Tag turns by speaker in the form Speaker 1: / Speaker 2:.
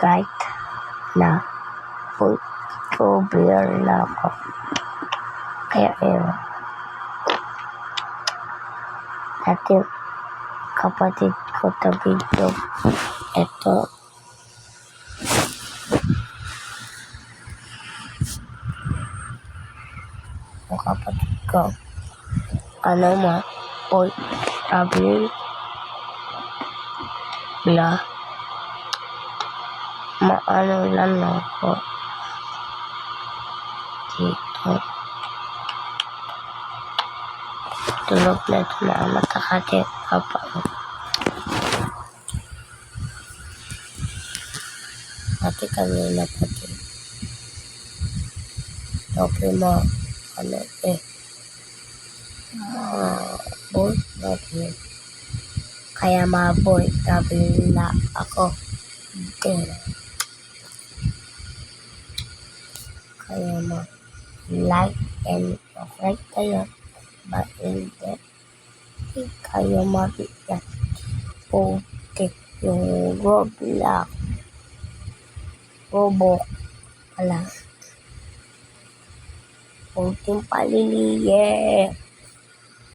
Speaker 1: kahit na cover na ako. Kaya ewan. Dati kapatid ko ta video. Ito. Ang kapatid ko. Traveling. Maano lang ako. Dito. Tulog na ito na mata kasi papa. Pati kanina pati. Okay mo. Boy natin. Kaya boy traveling na ako. Kaya like and subscribe kayo. But hindi kayo mabigyan. Puti yung Roblox pala. Puting paliliye.